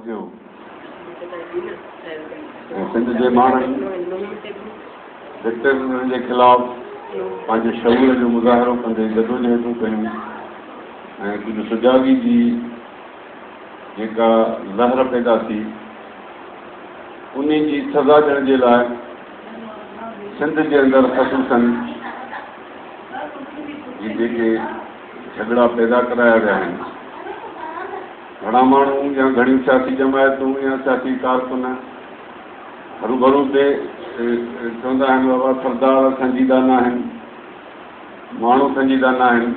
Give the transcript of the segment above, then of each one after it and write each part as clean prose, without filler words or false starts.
थियो ऐं सिंध जे माण्हुनि डिक्टेटरनि जे ख़िलाफ़ पंहिंजे शऊर जो मुज़ाहिरो कंदे जदोजहदूं कयूं ऐं कुझु सुजाॻी जी जेका लहर पैदा थी उन जी सज़ा ॾियण जे लाइ सिंध जे अंदरि ख़ुसूसन जेके झगड़ा पैदा कराया विया आहिनि घणा माण्हू या घणियूं सियासी जमायतूं या सियासी कारकुन हरूभरू ते चवंदा आहिनि बाबा सरदार संजीदा न आहिनि माण्हू संजीदा न आहिनि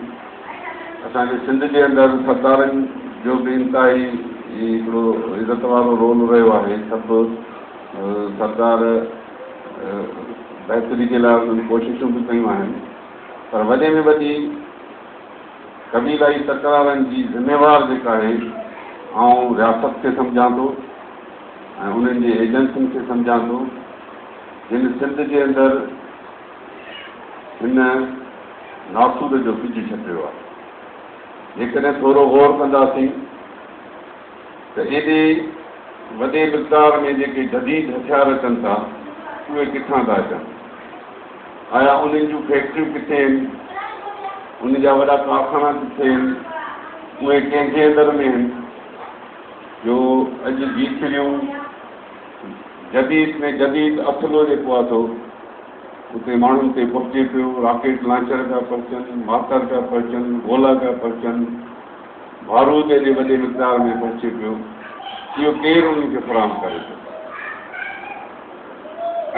असांजे सिंध जे अंदरि सरदारनि जो बि इंतिहाई हिकिड़ो इज़त वारो रोल रहियो आहे सभु सरदार बहितरी जे लाइ उन्हनि कोशिशूं बि कयूं आहिनि पर वॾे में वॾी क़बीलाई तकरारनि जी ज़िम्मेवार जेका आहे आउं रियासत खे सम्झां थो ऐं उन्हनि जे एजेंसियुनि खे सम्झां थो जिन सिंध जे अंदरि हिन नासूर जो बिज छपियो आहे जेकॾहिं थोरो गौर कंदासीं त एॾे वॾे मिक़दार में जेके जदीद हथियार अचनि था उहे किथां था अचनि आया उन्हनि जूं फैक्ट्रियूं किथे आहिनि उन जा वॾा कारखाना किथे आहिनि उहे कंहिंजे अंदरि में आहिनि जो अॼु जी फिरियूं जदीद में जदीद असलो जेको आहे थो उते माण्हुनि ते पहुचे पियो रॉकेट लॉन्चर पिया पहुचनि मास्टर पिया पहुचनि गोला पिया पहुचनि बारूद एॾे वॾे मिक़दार में पहुचे पियो इहो केरु उन्हनि खे फराहम करे थो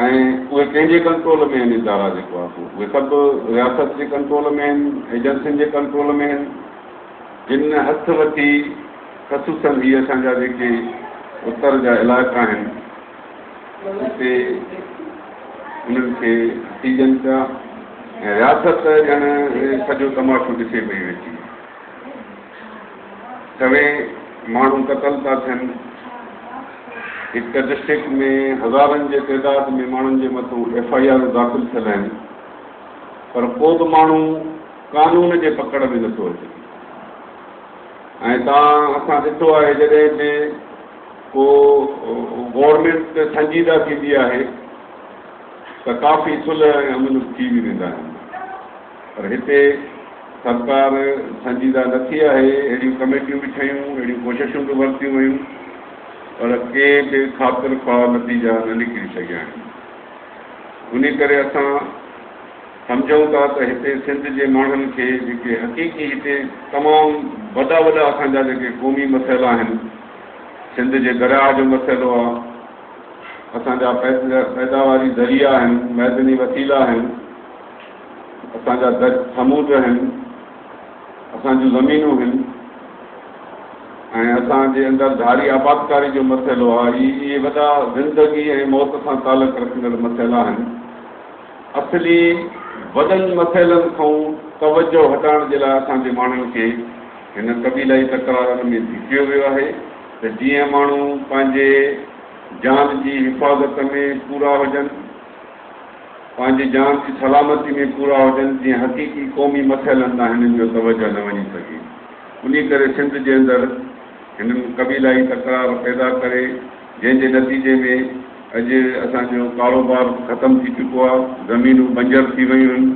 ऐं उहे कंहिंजे कंट्रोल में आहिनि इदारा जेको आहे उहे सभु रियासत जे कंट्रोल में आहिनि एजेंसियुनि जे कंट्रोल में आहिनि जिन हथ वठी ख़ुसूसन हीअ असांजा जेके उत्तर जा इलाइक़ा आहिनि उते उन्हनि खे थीजनि पिया ऐं रियासत ॼण सॼो तमाशो ॾिसे पई वेठी चवे माण्हू क़तल था थियनि हिकु डिस्ट्रिक्ट में हज़ारनि जे तइदाद में माण्हुनि जे मथां FIR दाख़िल थियल आहिनि पर को बि माण्हू कानून जे पकड़ में नथो अचे ऐं असां ॾिठो आहे जॾहिं बि को गवर्नमेंट संजीदा थींदी आहे त काफ़ी सुलह ऐं अमल थी बि वेंदा आहिनि पर हिते सरकार संजीदा न थी आहे अहिड़ियूं कमेटियूं बि ठहियूं अहिड़ियूं कोशिशूं बि वरितियूं वयूं पर के बि ख़ातिर ख़्वाह नतीजा न निकिरी सघिया आहिनि उन करे असां सम्झूं था त हिते सिंध जे माण्हुनि खे जेके हक़ीक़ी हिते तमामु वॾा वॾा असांजा जेके क़ौमी मसइला आहिनि सिंध जे दरिया जो मसइलो आहे असांजा पैदावारी ज़रिया आहिनि मैदनी वसीला आहिनि असांजा समूद आहिनि असांजूं ज़मीनूं आहिनि ऐं असांजे अंदरि धारी आबादकारी जो मसइलो आहे इहे वॾा ज़िंदगी ऐं मौत सां तालुक़ रखंदड़ मसइला आहिनि असली वॾनि मसइलनि खां तवजो हटाइण जे लाइ असांजे माण्हुनि खे हिन क़बीलाई तकरारनि में धिकियो वियो आहे त जीअं माण्हू पंहिंजे जान जी हिफ़ाज़त में पूरा हुजनि पंहिंजी जान जी सलामती में पूरा हुजनि जीअं हक़ीक़ी क़ौमी मसइलनि तां हिननि जो तवजो न वञी सघे उन करे सिंध जे अंदरि हिननि क़बीलाई तकरार पैदा करे जंहिंजे नतीजे में अॼु असांजो कारोबार ख़तमु थी चुको आहे ज़मीनूं बंजर थी वियूं आहिनि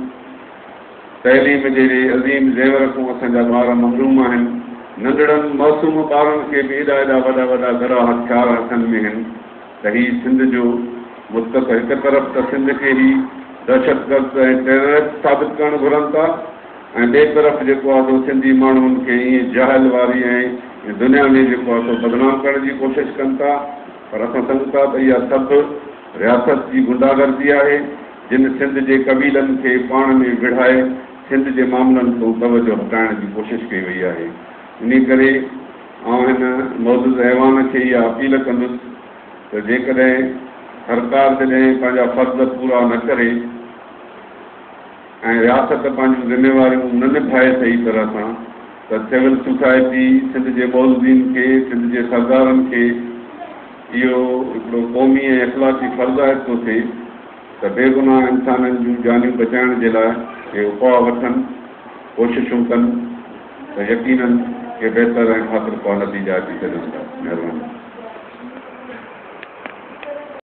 तइलीम जहिड़े अज़ीम ज़ेवर खां असांजा ॿार महरूम आहिनि नंढड़नि मासूम ॿारनि खे बि एॾा एॾा वॾा वॾा घरा हथियार हथनि में आहिनि त हीअ सिंध जो मुस्तक़ हिकु तरफ़ त सिंध खे ई दहशतगर्द ऐं टेररिस्ट साबित करणु घुरनि था ऐं ॿिए तरफ़ जेको आहे सो सिंधी माण्हुनि खे ईअं जहल वारी ऐं दुनिया में जेको आहे सो बदनाम करण जी कोशिशि कनि था पर असां सम्झूं था त इहा सभु रियासत जी गुंडागर्दी आहे जिन सिंध जे क़बीलनि खे पाण में विढ़ाए सिंध जे मामलनि खां तवजो हटाइण जी कोशिशि कई वई आहे इन करे आउं हिन मौजूदु ऐवान खे इहा अपील कंदुसि त जेकॾहिं सरकार जॾहिं पंहिंजा फ़र्ज़ पूरा न करे ऐं रियासत पंहिंजूं ज़िम्मेवारियूं न निभाए सही तरह सां त सिविल सोसाइटी सिंध जे मौजूदीन खे सिंध जे सरदारनि खे इहो हिकिड़ो क़ौमी ऐं इख़लाक़ी फ़र्ज़ु आहे थो थिए त बेगुनाह इंसाननि जूं जानियूं बचाइण जे लाइ के उपा वठनि कोशिशूं कनि त यकीननि के बहितर ऐं ख़ातिर ख़्वाह नतीजा अची सघनि था। महिरबानी।